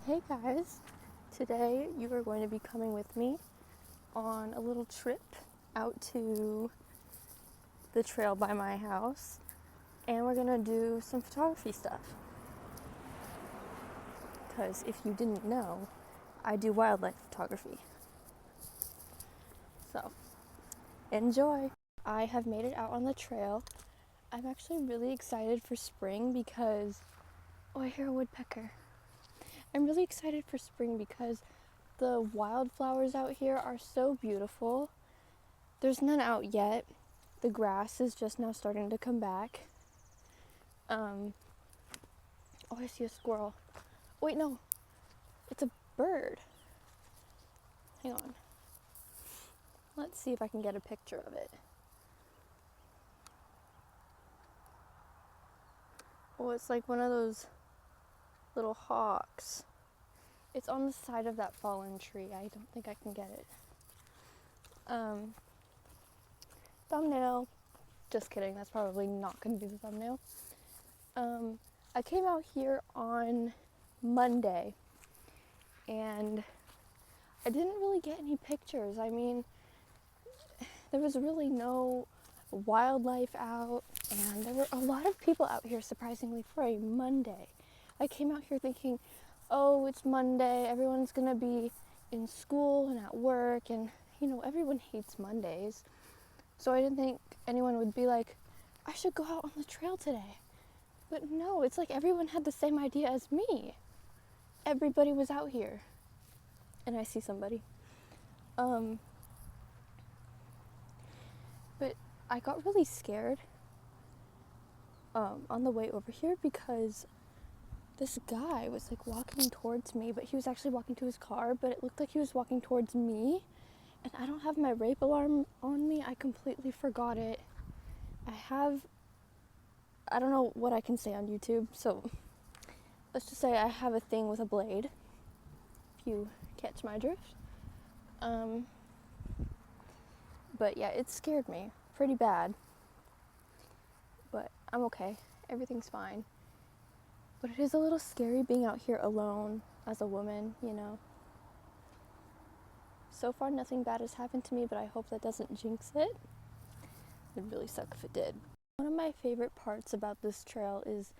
Hey guys, today you are going to be coming with me on a little trip out to the trail by my house, and we're going to do some photography stuff. Because if you didn't know, I do wildlife photography. So, enjoy! I have made it out on the trail. I'm actually really excited for spring because, oh, I hear a woodpecker. I'm really excited for spring because the wildflowers out here are so beautiful. There's none out yet. The grass is just now starting to come back. Oh, I see a squirrel. Wait, no. It's a bird. Hang on. Let's see if I can get a picture of it. Oh, it's like one of those little hawks. It's on the side of that fallen tree. I don't think I can get it. Thumbnail. Just kidding. That's probably not going to be the thumbnail. I came out here on Monday and I didn't really get any pictures. I mean, there was really no wildlife out, and there were a lot of people out here, surprisingly, for a Monday. I came out here thinking, oh, it's Monday, everyone's gonna be in school and at work, and you know, everyone hates Mondays. So I didn't think anyone would be like, I should go out on the trail today. But no, it's like everyone had the same idea as me. Everybody was out here. And I see somebody. But I got really scared on the way over here because this guy was like walking towards me, but he was actually walking to his car, but it looked like he was walking towards me. And I don't have my rape alarm on me. I completely forgot it. I don't know what I can say on YouTube, so let's just say I have a thing with a blade, if you catch my drift. But yeah, it scared me pretty bad. But I'm okay. Everything's fine. But it is a little scary being out here alone as a woman, you know. So far, nothing bad has happened to me, but I hope that doesn't jinx it. It'd really suck if it did. One of my favorite parts about this trail is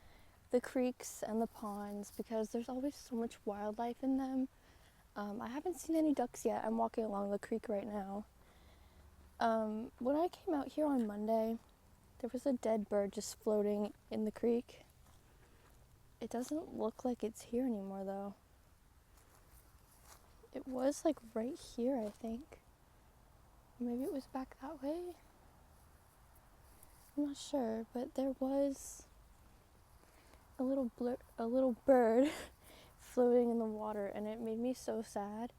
the creeks and the ponds because there's always so much wildlife in them. I haven't seen any ducks yet. I'm walking along the creek right now. When I came out here on Monday, there was a dead bird just floating in the creek. It doesn't look like it's here anymore though. It was like right here, I think. Maybe it was back that way? I'm not sure, but there was a little bird floating in the water, and it made me so sad.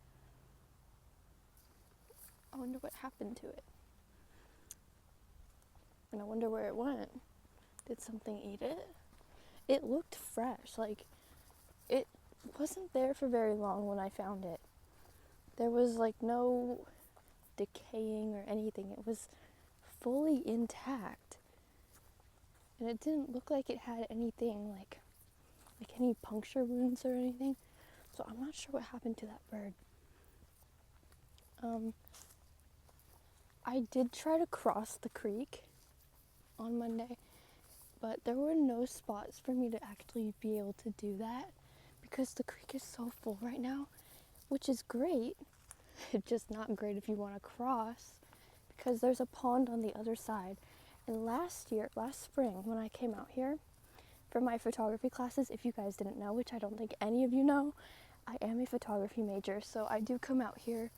I wonder what happened to it. And I wonder where it went. Did something eat it? It looked fresh, like it wasn't there for very long when I found it. There was like no decaying or anything. It was fully intact. And it didn't look like it had anything like any puncture wounds or anything. So I'm not sure what happened to that bird. I did try to cross the creek on Monday, but there were no spots for me to actually be able to do that because the creek is so full right now, which is great. It's just not great if you want to cross because there's a pond on the other side. And last spring, when I came out here for my photography classes, if you guys didn't know, which I don't think any of you know, I am a photography major, so I do come out here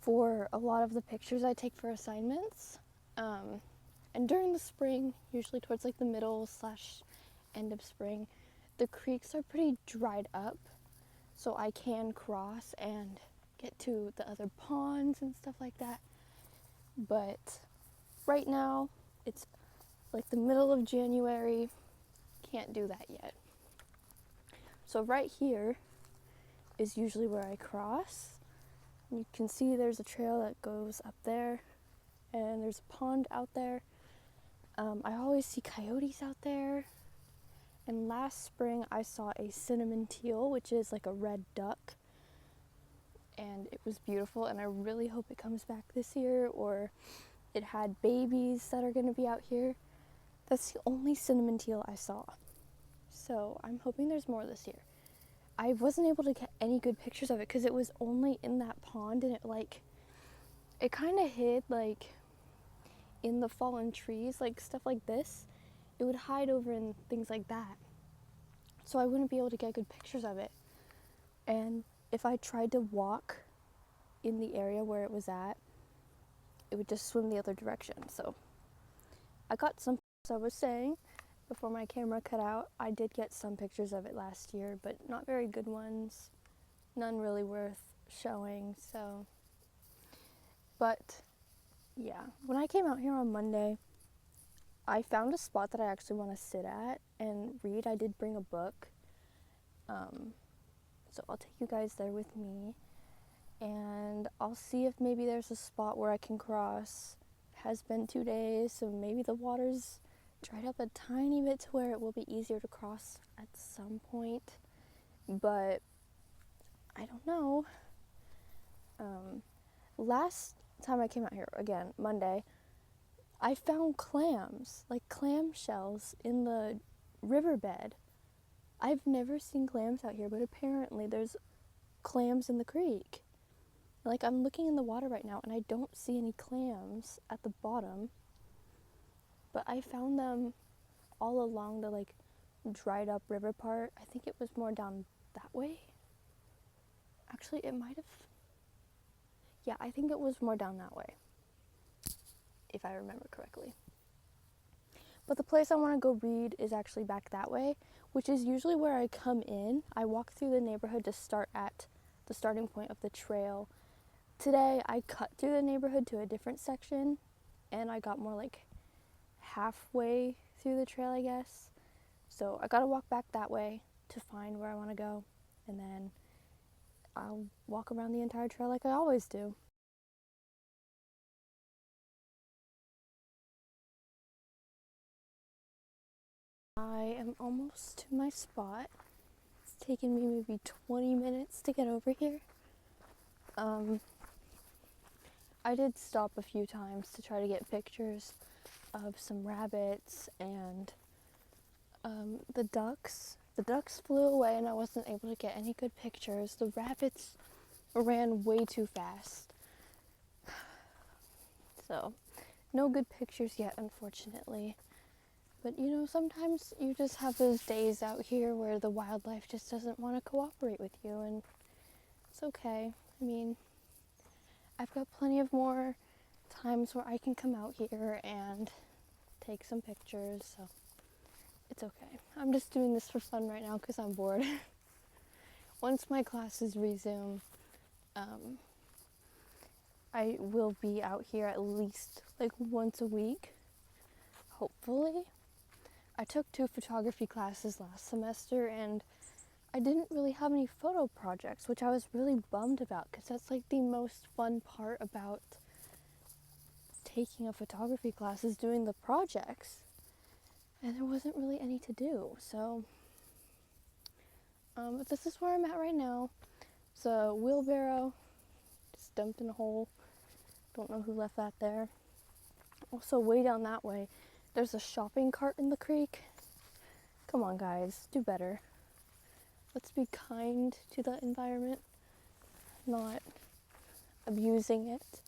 for a lot of the pictures I take for assignments. And during the spring, usually towards like the middle / end of spring, the creeks are pretty dried up, so I can cross and get to the other ponds and stuff like that. But right now, it's like the middle of January, can't do that yet. So right here is usually where I cross. You can see there's a trail that goes up there, and there's a pond out there. I always see coyotes out there, And last spring I saw a cinnamon teal, which is like a red duck, and it was beautiful, and I really hope it comes back this year, or it had babies that are going to be out here. That's the only cinnamon teal I saw, so I'm hoping there's more this year. I wasn't able to get any good pictures of it because it was only in that pond, and it kind of hid like in the fallen trees, like stuff like this. It would hide over in things like that, so I wouldn't be able to get good pictures of it. And if I tried to walk in the area where it was at, it would just swim the other direction. So I got some, as I was saying before my camera cut out, I did get some pictures of it last year, but not very good ones, none really worth showing. So, but yeah, when I came out here on Monday, I found a spot that I actually want to sit at and read. I did bring a book, so I'll take you guys there with me, and I'll see if maybe there's a spot where I can cross. It has been 2 days, so maybe the water's dried up a tiny bit to where it will be easier to cross at some point, but I don't know. Last time I came out here, again, Monday, I found clams, like clam shells in the riverbed. I've never seen clams out here, but apparently there's clams in the creek. Like, I'm looking in the water right now and I don't see any clams at the bottom, but I found them all along the like dried up river part. I think it was more down that way. Actually, it might have, yeah, I think it was more down that way, if I remember correctly. But the place I want to go read is actually back that way, which is usually where I come in. I walk through the neighborhood to start at the starting point of the trail. Today I cut through the neighborhood to a different section, and I got more like halfway through the trail, I guess. So I gotta walk back that way to find where I want to go, and then I'll walk around the entire trail like I always do. I am almost to my spot. It's taken me maybe 20 minutes to get over here. I did stop a few times to try to get pictures of some rabbits and the ducks. The ducks flew away and I wasn't able to get any good pictures. The rabbits ran way too fast. So, no good pictures yet, unfortunately. But you know, sometimes you just have those days out here where the wildlife just doesn't want to cooperate with you, and it's okay. I mean, I've got plenty of more times where I can come out here and take some pictures, so it's okay. I'm just doing this for fun right now because I'm bored. Once my classes resume, I will be out here at least like once a week, hopefully. I took 2 photography classes last semester and I didn't really have any photo projects, which I was really bummed about because that's like the most fun part about taking a photography class is doing the projects, and there wasn't really any to do. So but this is where I'm at right now. It's a wheelbarrow just dumped in a hole. Don't know who left that there. Also, way down that way, there's a shopping cart in the creek. Come on, guys, do better. Let's be kind to the environment, not abusing it.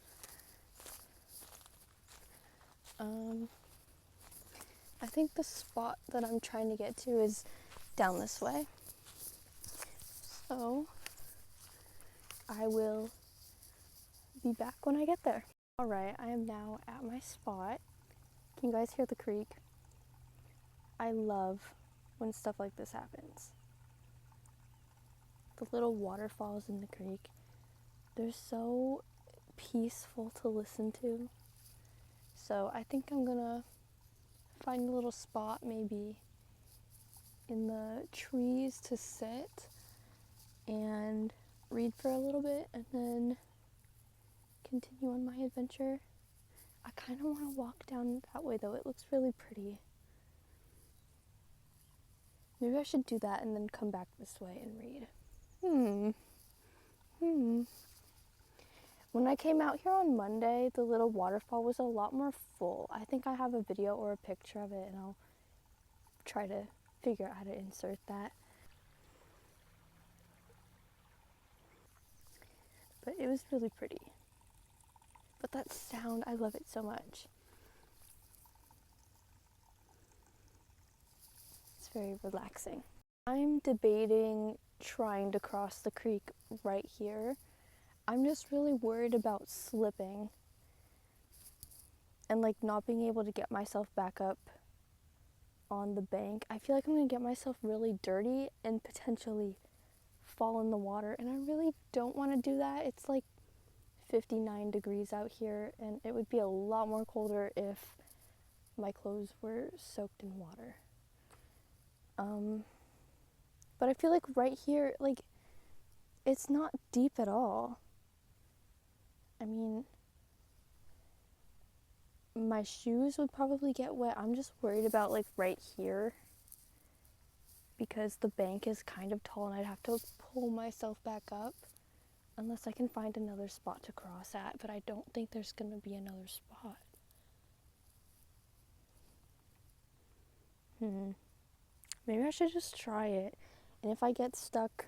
I think the spot that I'm trying to get to is down this way. So I will be back when I get there. Alright, I am now at my spot. Can you guys hear the creek? I love when stuff like this happens. The little waterfalls in the creek, they're so peaceful to listen to. So I think I'm gonna find a little spot maybe in the trees to sit and read for a little bit and then continue on my adventure. I kind of want to walk down that way though. It looks really pretty. Maybe I should do that and then come back this way and read. When I came out here on Monday, the little waterfall was a lot more full. I think I have a video or a picture of it, and I'll try to figure out how to insert that. But it was really pretty. But that sound, I love it so much. It's very relaxing. I'm debating trying to cross the creek right here. I'm just really worried about slipping and like not being able to get myself back up on the bank. I feel like I'm gonna get myself really dirty and potentially fall in the water, and I really don't want to do that. It's like 59 degrees out here, and it would be a lot more colder if my clothes were soaked in water. But I feel like right here, like, it's not deep at all. I mean, my shoes would probably get wet. I'm just worried about like right here because the bank is kind of tall and I'd have to pull myself back up unless I can find another spot to cross at, but I don't think there's gonna be another spot. Maybe I should just try it, and if I get stuck,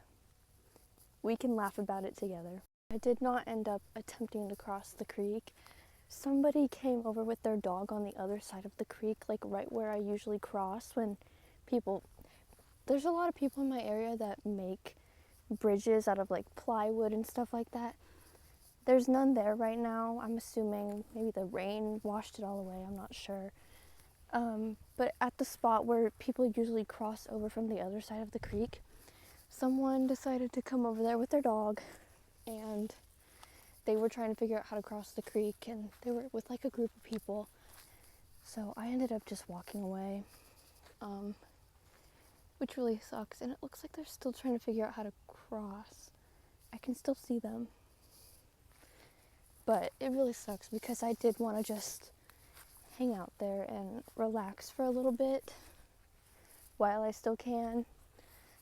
we can laugh about it together. I did not end up attempting to cross the creek. Somebody came over with their dog on the other side of the creek, like right where I usually cross when there's a lot of people in my area that make bridges out of like plywood and stuff like that. There's none there right now. I'm assuming maybe the rain washed it all away, I'm not sure. But at the spot where people usually cross over from the other side of the creek, someone decided to come over there with their dog, and they were trying to figure out how to cross the creek, and they were with like a group of people. So I ended up just walking away, which really sucks, and it looks like they're still trying to figure out how to cross. I can still see them. But it really sucks because I did want to just hang out there and relax for a little bit while I still can.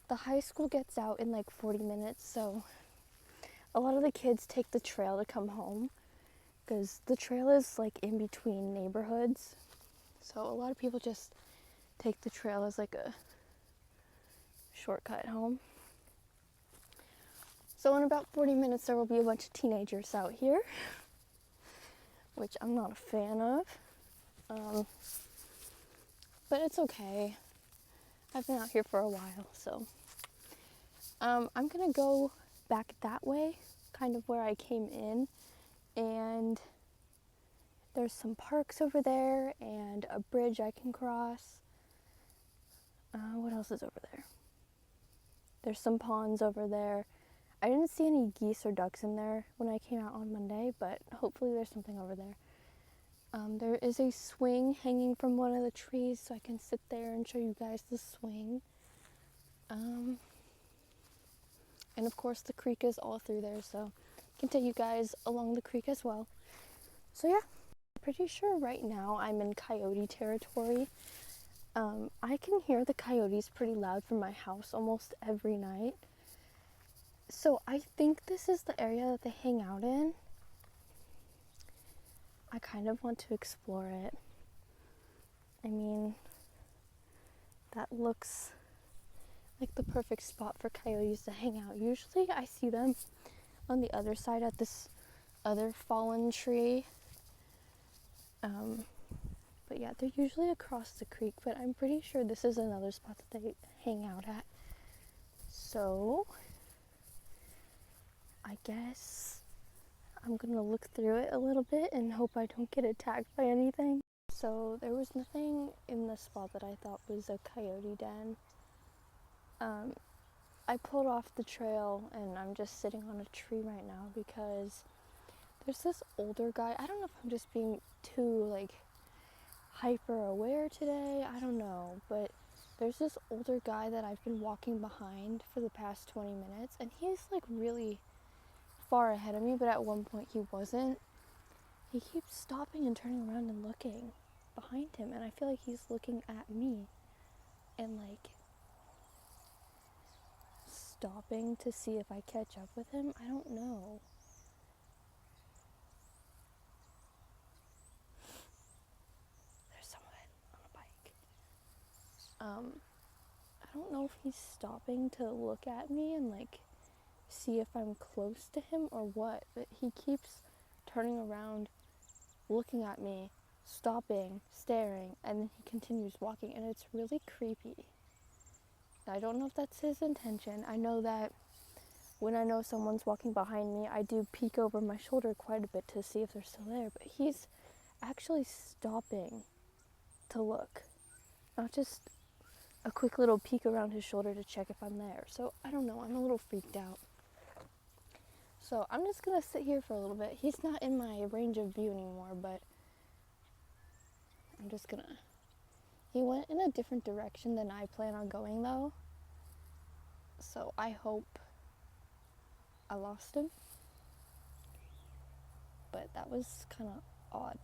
The high school gets out in like 40 minutes, so a lot of the kids take the trail to come home because the trail is like in between neighborhoods. So a lot of people just take the trail as like a shortcut home. So in about 40 minutes there will be a bunch of teenagers out here, which I'm not a fan of. But it's okay. I've been out here for a while, so I'm gonna go back that way, kind of where I came in, and there's some parks over there and a bridge I can cross. What else is over there? There's some ponds over there. I didn't see any geese or ducks in there when I came out on Monday, but hopefully there's something over there. There is a swing hanging from one of the trees, so I can sit there and show you guys the swing. And of course the creek is all through there, so I can take you guys along the creek as well. So yeah, I'm pretty sure right now I'm in coyote territory. I can hear the coyotes pretty loud from my house almost every night. So I think this is the area that they hang out in. I kind of want to explore it. I mean, that looks like the perfect spot for coyotes to hang out. Usually I see them on the other side at this other fallen tree. But yeah, they're usually across the creek, but I'm pretty sure this is another spot that they hang out at. So I guess I'm gonna look through it a little bit and hope I don't get attacked by anything. So there was nothing in the spot that I thought was a coyote den. I pulled off the trail and I'm just sitting on a tree right now because there's this older guy. I don't know if I'm just being too like hyper aware today, I don't know, but there's this older guy that I've been walking behind for the past 20 minutes, and he's like really far ahead of me, but at one point he wasn't. He keeps stopping and turning around and looking behind him, and I feel like he's looking at me, and like stopping to see if I catch up with him? I don't know. There's someone on a bike. I don't know if he's stopping to look at me and like see if I'm close to him or what, but he keeps turning around, looking at me, stopping, staring, and then he continues walking, and it's really creepy. I don't know if that's his intention. I know that when I know someone's walking behind me, I do peek over my shoulder quite a bit to see if they're still there, but he's actually stopping to look, not just a quick little peek around his shoulder to check if I'm there. So I don't know, I'm a little freaked out. So I'm just gonna sit here for a little bit. He's not in my range of view anymore, but I'm just gonna... He went in a different direction than I plan on going though. So I hope I lost him. But that was kind of odd.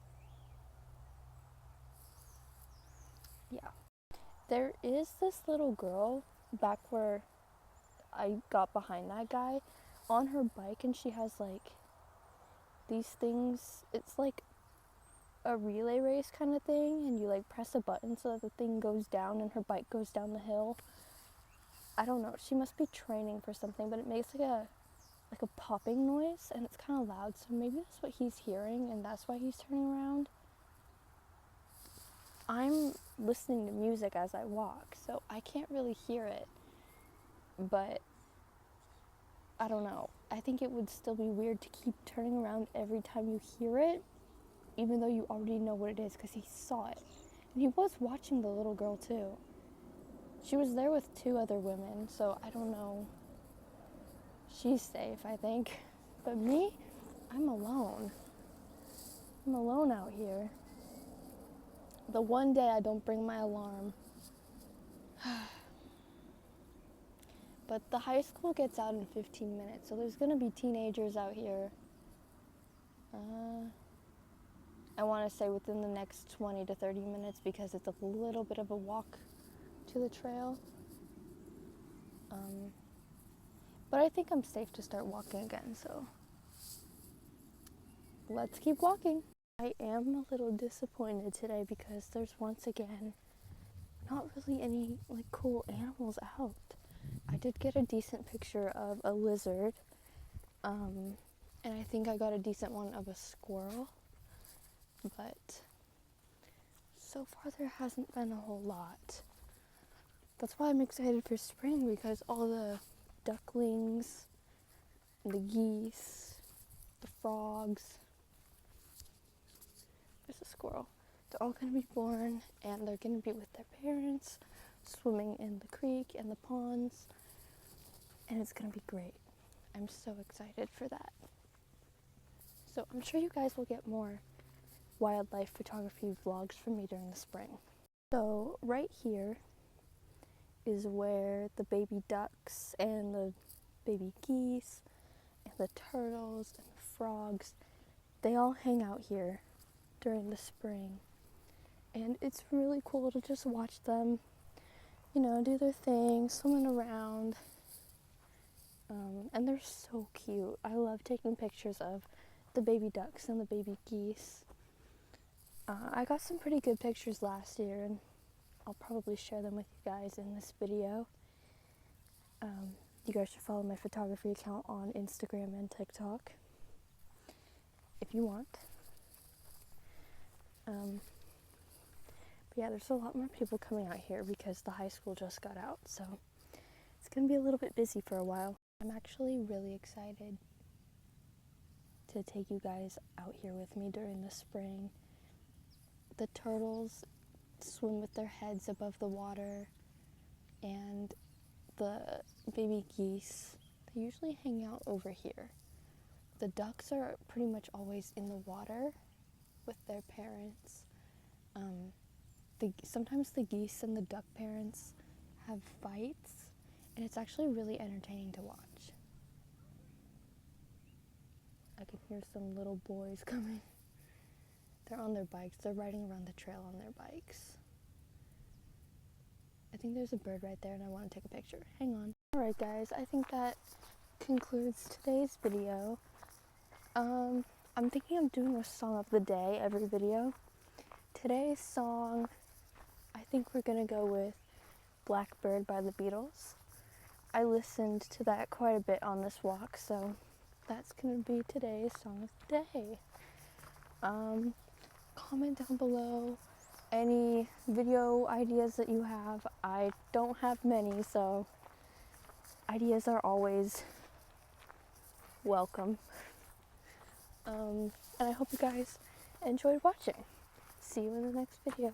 Yeah. There is this little girl back where I got behind that guy on her bike, and she has like these things. It's like a relay race kind of thing, and you like press a button so that the thing goes down and her bike goes down the hill. I don't know, she must be training for something, but it makes like a popping noise, and it's kind of loud, so maybe that's what he's hearing and that's why he's turning around. I'm listening to music as I walk, so I can't really hear it, but I don't know. I think it would still be weird to keep turning around every time you hear it, even though you already know what it is, because he saw it. And he was watching the little girl too. She was there with 2 other women, so I don't know. She's safe, I think. But me, I'm alone. I'm alone out here. The one day I don't bring my alarm. But the high school gets out in 15 minutes, so there's gonna be teenagers out here. I want to say within the next 20 to 30 minutes because it's a little bit of a walk to the trail. But I think I'm safe to start walking again, so let's keep walking. I am a little disappointed today because there's once again not really any like cool animals out. I did get a decent picture of a lizard, and I think I got a decent one of a squirrel, but so far there hasn't been a whole lot. That's why I'm excited for spring, because all the ducklings, the geese, the frogs, there's a squirrel, they're all going to be born, and they're going to be with their parents, swimming in the creek and the ponds, and it's going to be great. I'm so excited for that. So I'm sure you guys will get more wildlife photography vlogs from me during the spring. So right here is where the baby ducks and the baby geese and the turtles and the frogs, they all hang out here during the spring. And it's really cool to just watch them, you know, do their thing, swimming around. And they're so cute. I love taking pictures of the baby ducks and the baby geese. I got some pretty good pictures last year, and I'll probably share them with you guys in this video. You guys should follow my photography account on Instagram and TikTok if you want. But yeah, there's a lot more people coming out here because the high school just got out, so it's gonna be a little bit busy for a while. I'm actually really excited to take you guys out here with me during the spring. The turtles swim with their heads above the water, and the baby geese, they usually hang out over here. The ducks are pretty much always in the water with their parents. Sometimes the geese and the duck parents have fights, and it's actually really entertaining to watch. I can hear some little boys coming. They're on their bikes. They're riding around the trail on their bikes. I think there's a bird right there, and I want to take a picture. Hang on. Alright guys, I think that concludes today's video. I'm thinking of doing a song of the day every video. Today's song, I think we're gonna go with Blackbird by the Beatles. I listened to that quite a bit on this walk, so that's gonna be today's song of the day. Comment down below any video ideas that you have. I don't have many, so ideas are always welcome. And I hope you guys enjoyed watching. See you in the next video.